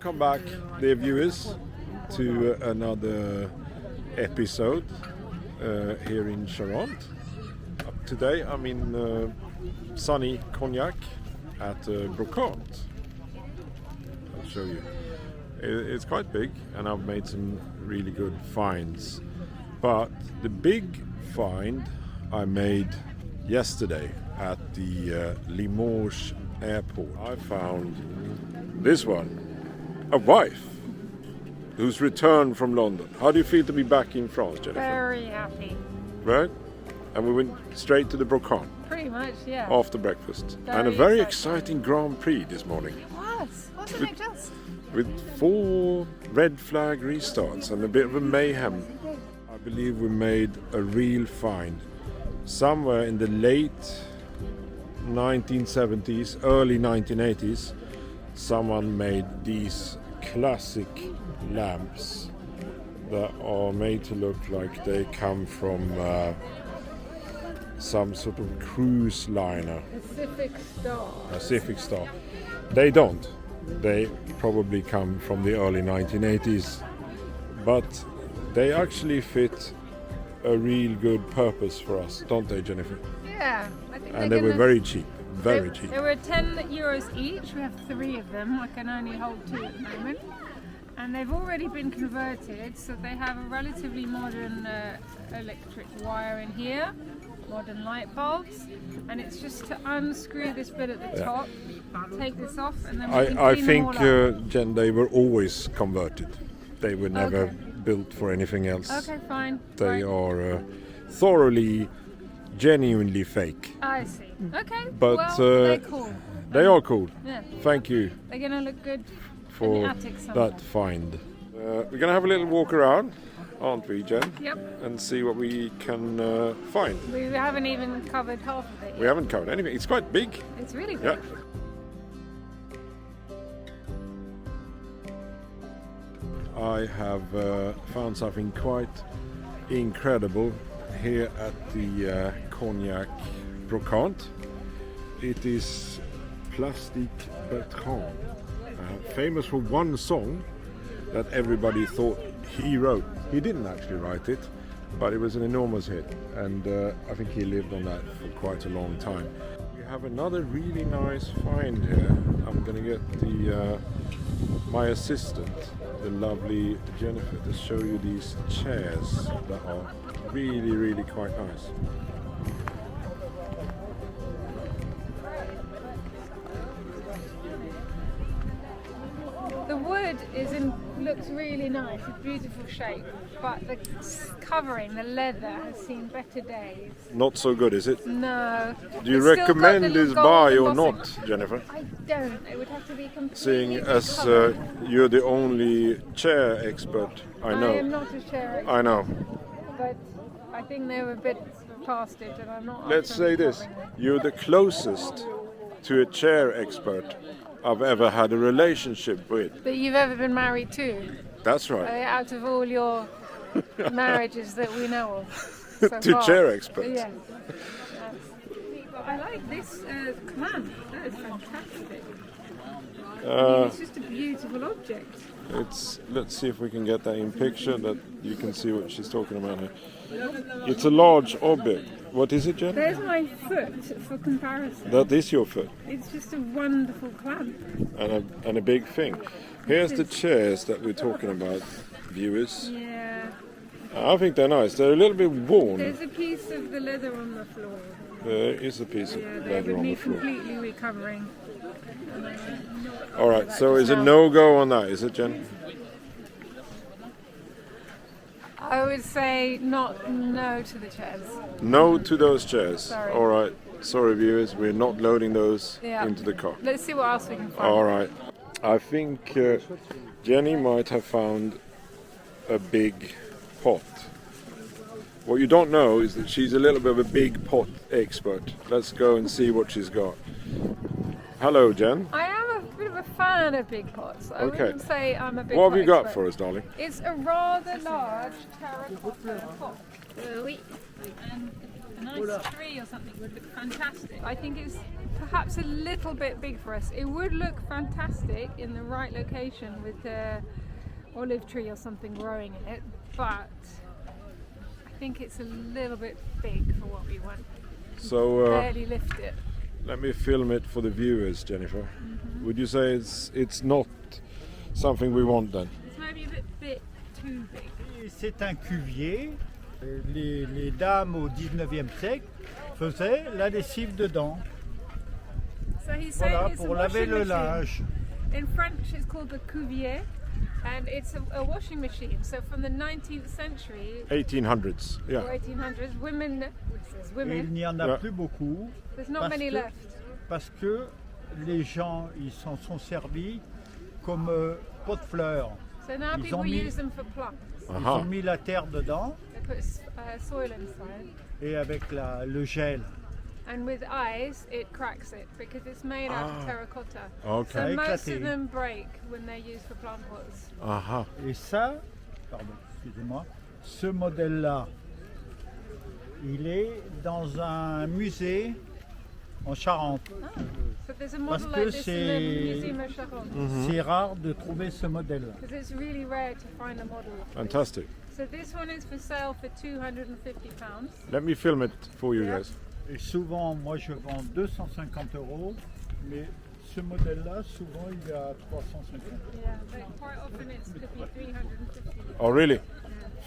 Welcome back, dear viewers, to another episode here in Charente. Today I'm in sunny Cognac at Brocanting. I'll show you. It's quite big and I've made some really good finds. But the big find I made yesterday at the Limoges airport. I found this one. A wife who's returned from London. How do you feel to be back in France, Jennifer? Very happy. Right? And we went straight to the Brocanting Pretty much, yeah. after breakfast. Very And a very exciting. exciting Grand Prix this morning. Wasn't it just? With 4 red flag restarts and a bit of a mayhem. I believe we made a real find. Somewhere in the late 1970s, early 1980s, someone made these classic lamps that are made to look like they come from some sort of cruise liner. Pacific Star. They don't. They probably come from the early 1980s, but they actually fit a real good purpose for us, don't they, Jennifer? Yeah. I think And they were very cheap. Very cheap. They were €10 each. We have 3 of them. I can only hold 2 at the moment. And they've already been converted, so they have a relatively modern electric wire in here, modern light bulbs, and it's just to unscrew this bit at the top, take this off, and then we can I clean think, them all up. Jen, they were always converted. They were never built for anything else. Okay, fine. They Right. are thoroughly, genuinely fake. I see. Okay. But well, they're cool. they are cool. Yeah. Thank you They're gonna look good in for the attic sometime. that find. We're going to have a little walk around, aren't we, Jen? Yep. And see what we can find. We haven't even covered half of it We yet. haven't covered anything. It's quite big. It's really Yeah. big. I have found something quite incredible here at the Cognac Brocanting. It is Plastic Bertrand, famous for one song that everybody thought he wrote. He didn't actually write it, but it was an enormous hit, and I think he lived on that for quite a long time. We have another really nice find here. I'm going to get the my assistant, the lovely Jennifer, to show you these chairs that are really quite nice. The wood looks really nice, a beautiful shape, but the covering, the leather, has seen better days. Not so good, is it? No. Do you It's still got recommend the this gold buy or embossing. not, Jennifer? I don't. It would have to be completely Seeing as covered. you're the only chair expert I I am know. not a chair expert, I know. but I think they were a bit past it, and I'm not. Let's up say for this. covering them. You're the closest to a chair expert I've ever had a relationship with. That you've ever been married to, That's right. out of all your marriages that we know of. So To far. chair experts. Yeah. I like this clamp. That is fantastic. It's just a beautiful object. Let's see if we can get that in picture that you can see what she's talking about here. It's a large object. What is it, Jen? There's my foot for comparison. That is your foot. It's just a wonderful clamp. And a big thing. Here's the chairs that we're talking about, viewers. Yeah. I think they're nice. They're a little bit worn. There's a piece of the leather on the floor. There is a piece of Yeah, they leather would on the need floor. completely recovering. All right, so is a no-go on that, is it, Jen? I would say no to the chairs. No to those chairs. Sorry. All right. Sorry, viewers. We're not loading those Yeah. into the car. Let's see what else we can find. All right. I think Jenny might have found a big pot. What you don't know is that she's a little bit of a big pot expert. Let's go and see what she's got. Hello, Jen. I am a bit of a fan of big pots. I Okay. wouldn't say I'm a big What pot have you got expert. for us, darling? It's a rather large terracotta pot. And a nice tree or something would look fantastic. I think it's perhaps a little bit big for us. It would look fantastic in the right location with the olive tree or something growing in it, but I think it's a little bit big for what we want. So Barely lift it. let me film it for the viewers, Jennifer. Would you say it's not something we want then? It's maybe a bit too big. C'est un cuvier. Les dames au 19e siècle faisaient la lessive dedans. So he's saying Voilà, it's pour a laver washing le machine. linge. In French, it's called the cuvier, and it's a washing machine. So from the 19th century 1800s, or yeah. 1800s, women, it says Et il women, n'y en a Ouais. plus beaucoup there's not parce many que- left. parce que les gens ils s'en sont servis comme pot de fleurs. So now Ils people ont mis- use them for plants. Ils Aha. ont mis la terre dedans They put soil inside, et avec le gel. and with ice, it cracks it because it's made out of terracotta. Okay. So Ça a most éclaté. of them break when they're used for plant pots. Aha. Et ça, pardon, excusez-moi, ce modèle-là, il est dans un musée en Charente. So there's a Parce model que like this in the c'est- Museum of Chateau. C'est rare de trouver ce modèle-là. Because it's really rare to find a model of this. Fantastic. So this one is for sale for £250. Let me film it for you Yeah. guys. Et souvent, moi je vends 250 €, mais ce modèle-là, souvent il est à 350 €. Yeah, but quite often it could be 350. Oh really?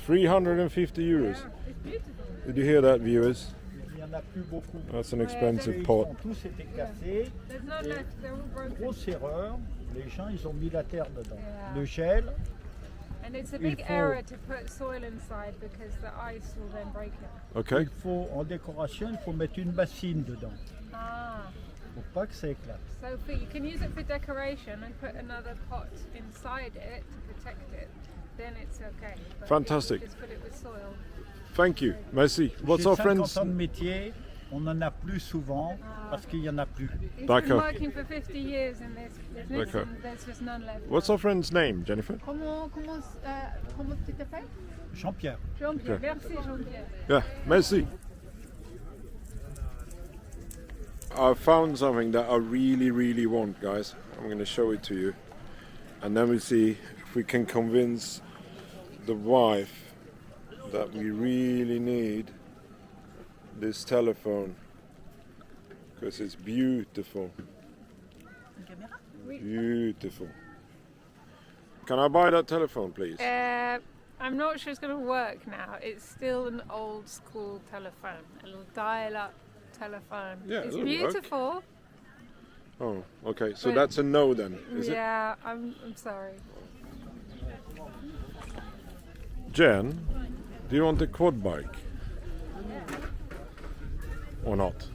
350 euros. Yeah, it's beautiful. Did you hear that, viewers? Il n'y en a plus beaucoup. That's an Et expensive ils pot. ont tous été cassés. There's none Et left, they're all broken. grosse erreur, les gens ils ont mis la terre dedans. Yeah. Le gel, And it's a il big faut- error to put soil inside because the ice will then break it. Okay. il faut en décoration, il faut mettre une bassine dedans. Ah, Pour pas que ça éclate. so you can use it for decoration and put another pot inside it to protect it. Then it's okay. But if you Fantastic. just put it with soil. Thank you. Merci. What's J'ai our 50 friends? ans de métier, on en a plus souvent parce qu'il y en a plus. He's been D'accord. working for 50 years in this business D'accord. and there's just none left. What's our friend's name, Jennifer? Comment tu t'appelles? Jean-Pierre. Jean-Pierre. Okay. Merci Jean-Pierre. Yeah, merci. I found something that I really want, guys. I'm going to show it to you. And then we'll see if we can convince the wife that we really need this telephone. Because it's beautiful. Beautiful. Can I buy that telephone, please? I'm not sure it's going to work now. It's still an old school telephone, a little dial-up telephone. Yeah, it's it'll work. beautiful. Oh, okay. So But- that's a no then, is it? Yeah, I'm sorry. Jen, do you want a quad bike? Or not?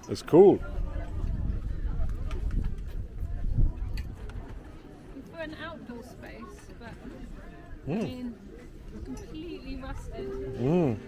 It's cool. It's for an outdoor space, but I mean, completely rusted.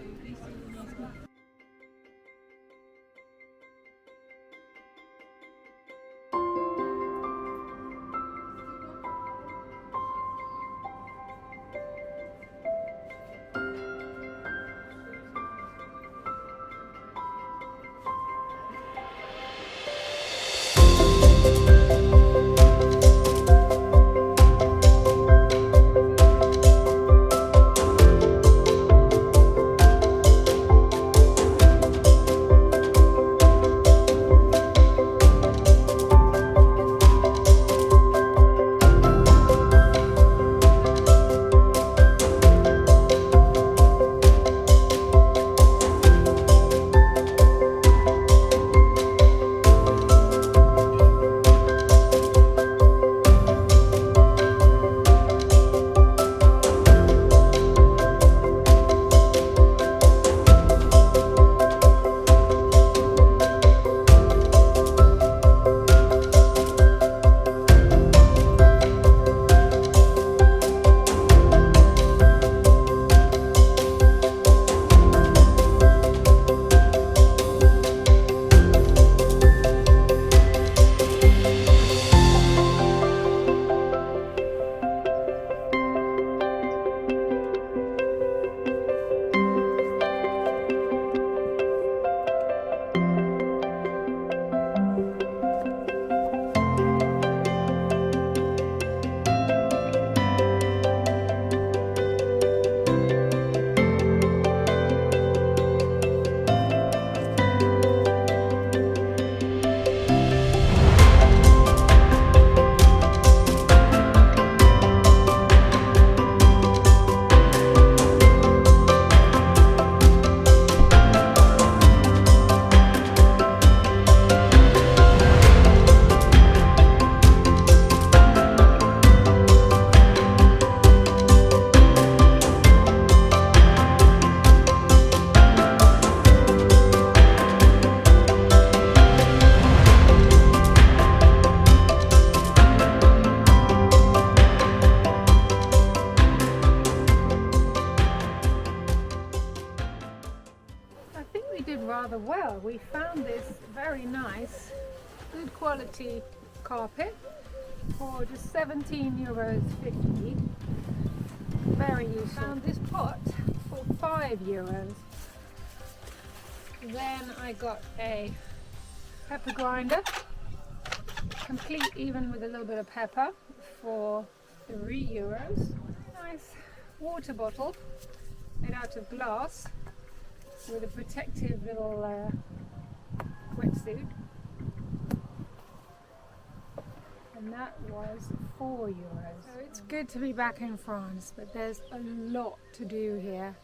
did rather well. We found this very nice, good quality carpet for just €17.50. Very useful. Found this pot for €5. Then I got a pepper grinder, complete even with a little bit of pepper, for €3. Nice water bottle made out of glass with a protective little wetsuit, and that was €4. So it's good to be back in France, but there's a lot to do here.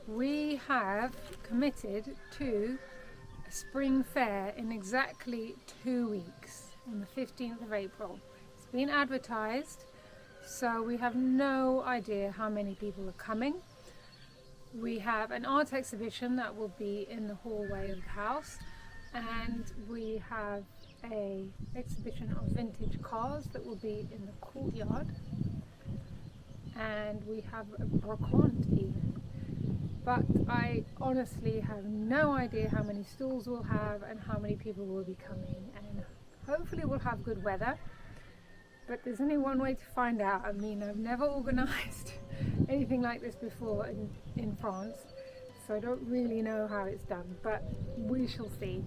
We have committed to a spring fair in exactly 2 weeks, on the 15th of April. It's been advertised, so we have no idea how many people are coming. We have an art exhibition that will be in the hallway of the house, and we have an exhibition of vintage cars that will be in the courtyard, and we have a Brocanting. But I honestly have no idea how many stalls we'll have and how many people will be coming, and hopefully we'll have good weather, but there's only one way to find out. I mean, I've never organised anything like this before in France, so I don't really know how it's done, but we shall see.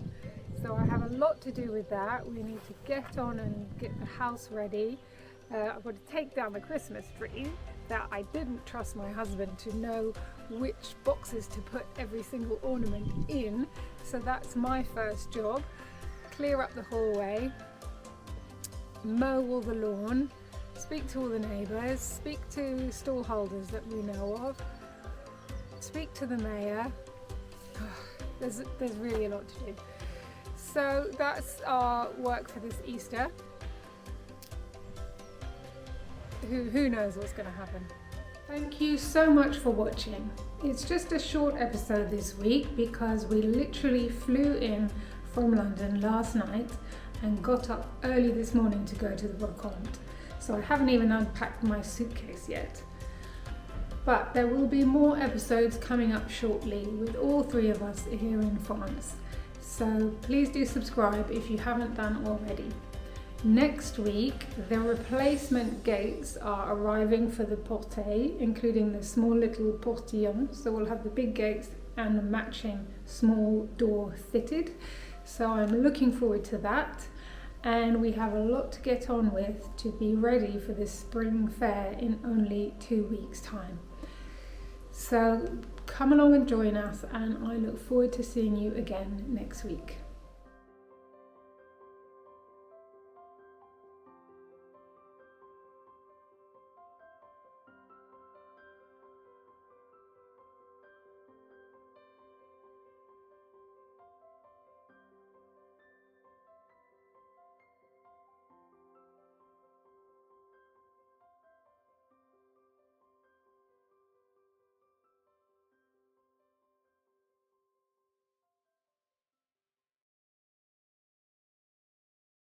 So I have a lot to do with that. We need to get on and get the house ready. I've got to take down the Christmas tree that I didn't trust my husband to know which boxes to put every single ornament in, so that's my first job. Clear up the hallway, mow all the lawn, speak to all the neighbours, speak to stall holders that we know of, speak to the mayor. There's really a lot to do. So that's our work for this Easter. Who knows what's going to happen. Thank you so much for watching. It's just a short episode this week because we literally flew in from London last night and got up early this morning to go to the Brocanting. So I haven't even unpacked my suitcase yet. But there will be more episodes coming up shortly with all three of us here in France. So please do subscribe if you haven't done already. Next week, the replacement gates are arriving for the portail, including the small little portillon. So we'll have the big gates and the matching small door fitted. So I'm looking forward to that. And we have a lot to get on with to be ready for this spring fair in only 2 weeks' time. So come along and join us, and I look forward to seeing you again next week.